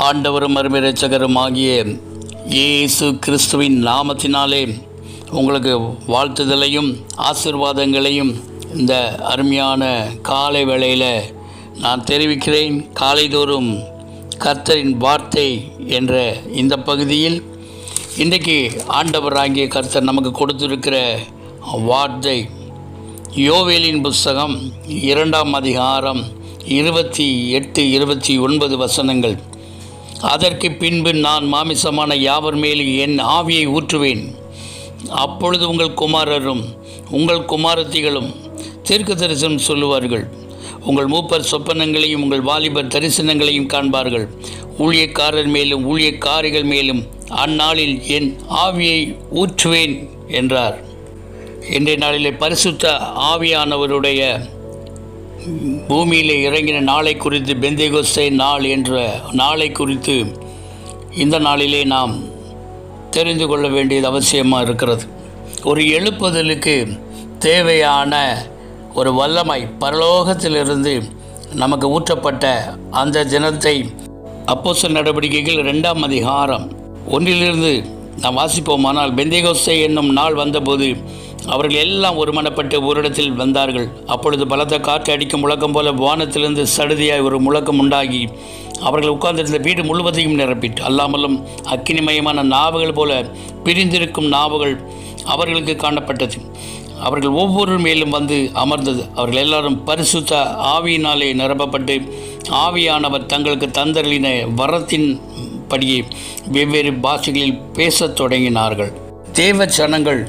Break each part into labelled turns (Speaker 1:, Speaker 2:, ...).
Speaker 1: ஆண்டவரும் அருமை இரட்சகரும் ஆகிய இயேசு கிறிஸ்துவின் நாமத்தினாலே உங்களுக்கு வாழ்த்துதலையும் ஆசீர்வாதங்களையும் இந்த அருமையான காலை வேளையில் நான் தெரிவிக்கிறேன். காலைதோறும் கர்த்தரின் வார்த்தை என்ற இந்த பகுதியில் இன்றைக்கு ஆண்டவராகிய கர்த்தர் நமக்கு கொடுத்திருக்கிற வார்த்தை யோவேலின் புஸ்தகம் 2ஆம் அதிகாரம் 28-29 வசனங்கள். அதற்கு பின்பு நான் மாமிசமான யாவர் மேலும் என் ஆவியை ஊற்றுவேன். அப்பொழுது உங்கள் குமாரரும் உங்கள் குமாரத்திகளும் தீர்க்க தரிசனம் சொல்லுவார்கள். உங்கள் மூப்பர் சொப்பனங்களையும் உங்கள் வாலிபர் தரிசனங்களையும் காண்பார்கள். ஊழியக்காரர் மேலும் ஊழியக்காரிகள் மேலும் அந்நாளில் என் ஆவியை ஊற்றுவேன் என்றார். இன்றைய நாளிலே பரிசுத்த ஆவியானவருடைய பூமியில் இறங்கின நாளை குறித்து, பெந்தேகோஸ்தே நாள் என்ற நாளை குறித்து இந்த நாளிலே நாம் தெரிந்து கொள்ள வேண்டியது அவசியமாக இருக்கிறது. ஒரு எழுப்புதலுக்கு தேவையான ஒரு வல்லமை பரலோகத்திலிருந்து நமக்கு ஊற்றப்பட்ட அந்த தினத்தை அப்போஸ்தலர் நடவடிக்கைகள் 2ஆம் அதிகாரம் 1 நாம் வாசிப்போமானால், பெந்தேகோஸ்தே என்னும் நாள் வந்தபோது அவர்கள் எல்லாம் ஒருமனப்பட்டு ஓரிடத்தில் வந்தார்கள். அப்பொழுது பலத்த காற்று அடிக்கும் முழக்கம் போல வானத்திலிருந்து சடுதியாய் ஒரு முழக்கம் உண்டாகி அவர்கள் உட்கார்ந்திருந்த வீடு முழுவதையும் நிரப்பிட்டு, அல்லாமலும் அக்கினிமயமான நாவுகள் போல பிரிந்திருக்கும் நாவுகள் அவர்களுக்கு காணப்பட்டது. அவர்கள் ஒவ்வொரு மேலும் வந்து அமர்ந்தது. அவர்கள் எல்லாரும் பரிசுத்த ஆவியினாலே நிரப்பப்பட்டு ஆவியானவர் தங்களுக்கு தந்தருளின வரத்தின் படியே வெவ்வேறு பாஷைகளில் பேசத் தொடங்கினார்கள். தேவ ஜனங்கள்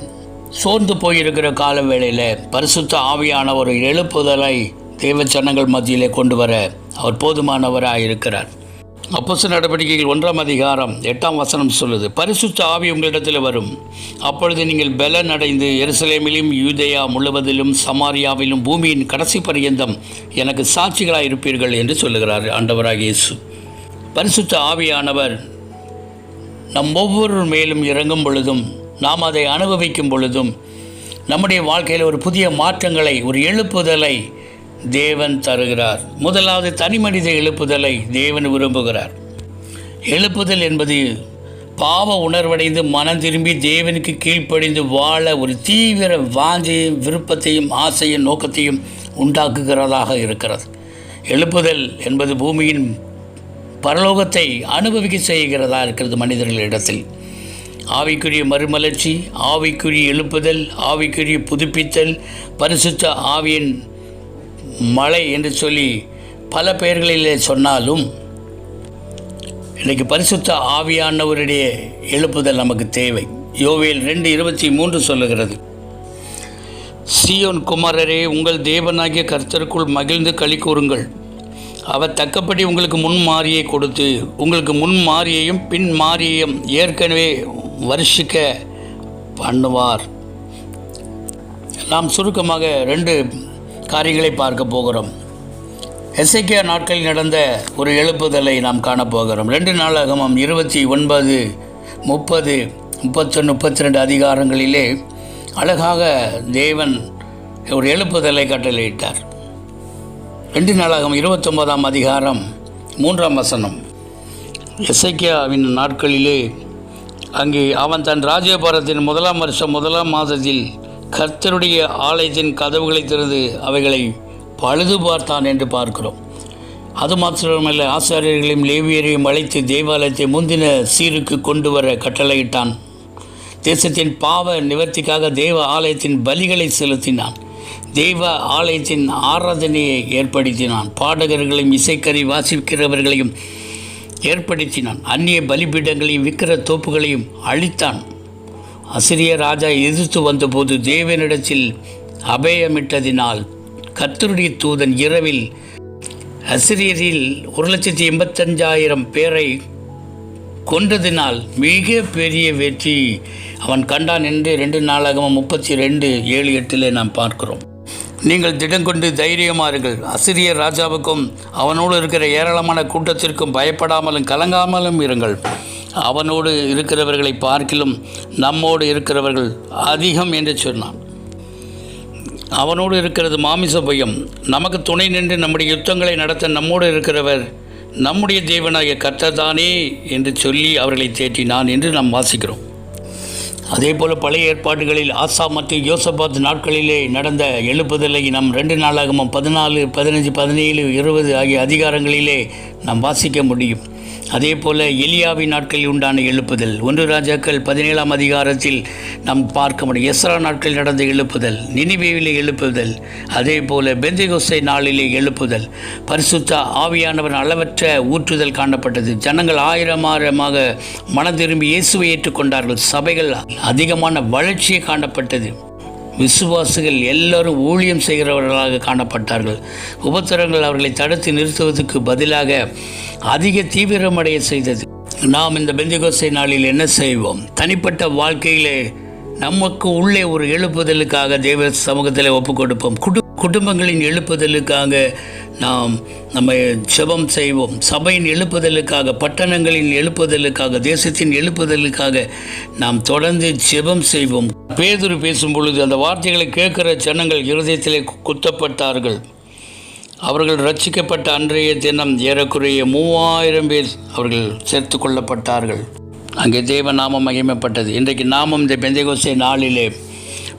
Speaker 1: சோர்ந்து போயிருக்கிற கால வேளையில் பரிசுத்த ஆவியான ஒரு எழுப்புதலை தேவ ஜனங்கள் மத்தியிலே கொண்டு வர அவர் போதுமானவராக இருக்கிறார். அப்போஸ்தலர் நடவடிக்கைகள் 1ஆம் அதிகாரம் 8ஆம் வசனம் சொல்லுது, பரிசுத்த ஆவி உங்களிடத்தில் வரும். அப்பொழுது நீங்கள் பலன் அடைந்து எருசலேமிலும் யூதேயா முழுவதிலும் சமாரியாவிலும் பூமியின் கடைசி பரியந்தம் எனக்கு சாட்சிகளாக இருப்பீர்கள் என்று சொல்லுகிறார் ஆண்டவராகிய இயேசு. பரிசுத்த ஆவியானவர் நம் ஒவ்வொரு மேலும் இறங்கும் பொழுதும், நாம் அதை அனுபவிக்கும் பொழுதும் நம்முடைய வாழ்க்கையில் ஒரு புதிய மாற்றங்களை, ஒரு எழுப்புதலை தேவன் தருகிறார். முதலாவது தனி மனித எழுப்புதலை தேவன் விரும்புகிறார். எழுப்புதல் என்பது பாவ உணர்வடைந்து மனம் திரும்பி தேவனுக்கு கீழ்ப்படிந்து வாழ ஒரு தீவிர வாஞ்சையும் விருப்பத்தையும் ஆசையும் நோக்கத்தையும் உண்டாக்குகிறதாக இருக்கிறது. எழுப்புதல் என்பது பூமியின் பரலோகத்தை அனுபவிக்க செய்கிறதா இருக்கிறது மனிதர்களிடத்தில். ஆவிக்குரிய மறுமலர்ச்சி, ஆவிக்குரிய எழுப்புதல், ஆவிக்குரிய புதுப்பித்தல், பரிசுத்த ஆவியின் மழை என்று சொல்லி பல பெயர்களிலே சொன்னாலும் இன்றைக்கு பரிசுத்த ஆவியானவருடைய எழுப்புதல் நமக்கு தேவை. யோவேல் 2:23 சொல்லுகிறது, சீயோன் குமாரரே, உங்கள் தேவனாகிய கர்த்தருக்குள் மகிழ்ந்து களி கூறுங்கள். அவர் தக்கப்படி உங்களுக்கு முன்மாரியை கொடுத்து உங்களுக்கு முன்மாரியையும் பின் மாரியையும் ஏற்கனவே வருஷிக்க பண்ணுவார். நாம் சுருக்கமாக 2 காரியங்களை பார்க்க போகிறோம். எசேக்கியா நாட்களில் நடந்த ஒரு எழுப்புதலை நாம் காணப்போகிறோம். 2 நாளாகமம் 29, 30, 31, 32 அதிகாரங்களிலே அழகாக தேவன் ஒரு எழுப்புதலை கட்டளையிட்டார். 2 நாளாகமம் 29ஆம் அதிகாரம் 3ஆம் வசனம். எசேக்கியாவின் நாட்களிலே அங்கே அவன் தன் ராஜ்யபாரத்தின் 1ஆம் வருஷம் 1ஆம் மாதத்தில் கர்த்தருடைய ஆலயத்தின் கதவுகளை திறந்து அவைகளை பழுது பார்த்தான் என்று பார்க்கிறோம். அது மாத்திரமல்ல, ஆசாரியர்களையும் லேவியரையும் அழைத்து தேவாலயத்தை முந்தின சீருக்கு கொண்டு வர கட்டளையிட்டான். தேசத்தின் பாவ நிவர்த்திக்காக தேவ ஆலயத்தின் பலிகளை செலுத்தினான். தெய்வ ஆலயத்தின் ஆராதனையை ஏற்படுத்தினான். பாடகர்களையும் இசைக்கறி வாசிக்கிறவர்களையும் ஏற்படுத்தினான். அந்நிய பலிபீடங்களையும் விக்கிர தோப்புகளையும் அழித்தான். அசிரிய ராஜா எதிர்த்து வந்தபோது தேவனிடத்தில் அபயமிட்டதினால் கர்த்தருடைய தூதன் இரவில் அசிரியரில் 1,85,000 பேரை கொன்றதினால் மிக பெரிய வெற்றி அவன் கண்டான் என்று 2 நாளாகமம் 32:7-8 நாம் பார்க்கிறோம். நீங்கள் திடங்கொண்டு தைரியமாறுங்கள். அசிரியர் ராஜாவுக்கும் அவனோடு இருக்கிற ஏராளமான கூட்டத்திற்கும் பயப்படாமலும் கலங்காமலும் இருங்கள். அவனோடு இருக்கிறவர்களை பார்க்கிலும் நம்மோடு இருக்கிறவர்கள் அதிகம் என்று சொன்னான். அவனோடு இருக்கிறது மாமிச பயம். நமக்கு துணை நின்று நம்முடைய யுத்தங்களை நடத்த நம்மோடு இருக்கிறவர் நம்முடைய தேவனாகிய கர்த்தர்தானே என்று சொல்லி அவர்களை தேற்றினான் என்று நாம் வாசிக்கிறோம். அதே போல் பழைய ஏற்பாடுகளில் ஆசா மற்றும் யோசபாத் நாட்களிலே நடந்த எழுப்புதலை நாம் 2 நாளாகமம் 14, 15, 17, 20 ஆகிய அதிகாரங்களிலே நாம் வாசிக்க முடியும். அதே போல் எலியாவின் நாட்களில் உண்டான எழுப்புதல் 1 ராஜாக்கள் 17ஆம் அதிகாரத்தில் நாம் பார்க்க முடியும். எஸ்ரா நாட்களில் நடந்த எழுப்புதல், நினிவேவிலே எழுப்புதல், அதே போல் பெந்தேகோஸ்தே நாளிலே எழுப்புதல், பரிசுத்த ஆவியானவர் அளவற்ற ஊற்றுதல் காணப்பட்டது. ஜனங்கள் ஆயிரமாக மனம் திரும்பி இயேசுவை ஏற்றுக்கொண்டார்கள். சபைகள் அதிகமான வளர்ச்சியை காணப்பட்டது. விசுவாசிகள் எல்லோரும் ஊழியம் செய்கிறவர்களாக காணப்பட்டார்கள். உபத்திரங்கள் அவர்களை தடுத்து நிறுத்துவதற்கு பதிலாக அதிக தீவிரமடைய செய்தது. நாம் இந்த பெந்தேகோஸ்தே நாளில் என்ன செய்வோம்? தனிப்பட்ட வாழ்க்கையிலே நமக்கு உள்ளே ஒரு எழுப்புதலுக்காக தேவ சமூகத்தில் ஒப்புக் கொடுப்போம். குடும்பங்களின் எழுப்புதலுக்காக நம்ம ஜெபம் செய்வோம். சபையின் எழுப்புதலுக்காக, பட்டணங்களின் எழுப்புதலுக்காக, தேசத்தின் எழுப்புதலுக்காக நாம் தொடர்ந்து ஜெபம் செய்வோம். பேதுரு பேசும் பொழுது அந்த வார்த்தைகளை கேட்கிற ஜனங்கள் இருதயத்திலே குத்தப்பட்டார்கள். அவர்கள் ரட்சிக்கப்பட்ட அன்றைய தினம் ஏறக்குறைய 3000 பேர் அவர்கள் சேர்த்து கொள்ளப்பட்டார்கள். அங்கே தேவ நாமம் மகிமைப்பட்டது. இன்றைக்கு நாமும் இந்த பெந்தேகோஸ்தே நாளிலே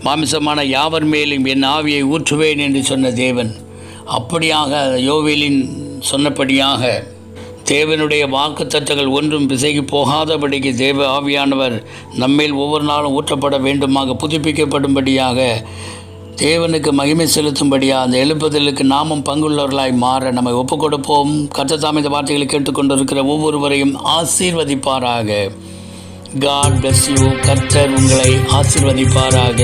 Speaker 1: மாமிசமான யாவர் மேலும் என் ஆவியை ஊற்றுவேன் என்று சொன்ன தேவன் அப்படியாக யோவேலின் சொன்னபடியாக தேவனுடைய வாக்குத்தத்தங்கள் ஒன்றும் பிசகி போகாதபடிக்கு தேவ ஆவியானவர் நம்மேல் ஒவ்வொரு நாளும் ஊற்றப்பட வேண்டுமாக, புதுப்பிக்கப்படும்படியாக, தேவனுக்கு மகிமை செலுத்தும்படியாக அந்த எழுப்புதலுக்கு நாமும் பங்குள்ளவர்களாய் மாற நம்மை ஒப்புக் கொடுப்போம். கர்த்தர் தாமே இந்த வார்த்தைகளை கேட்டுக்கொண்டிருக்கிற ஒவ்வொருவரையும் ஆசீர்வதிப்பாராக. God bless you. கர்த்தர் உங்களை ஆசீர்வதிப்பாராக.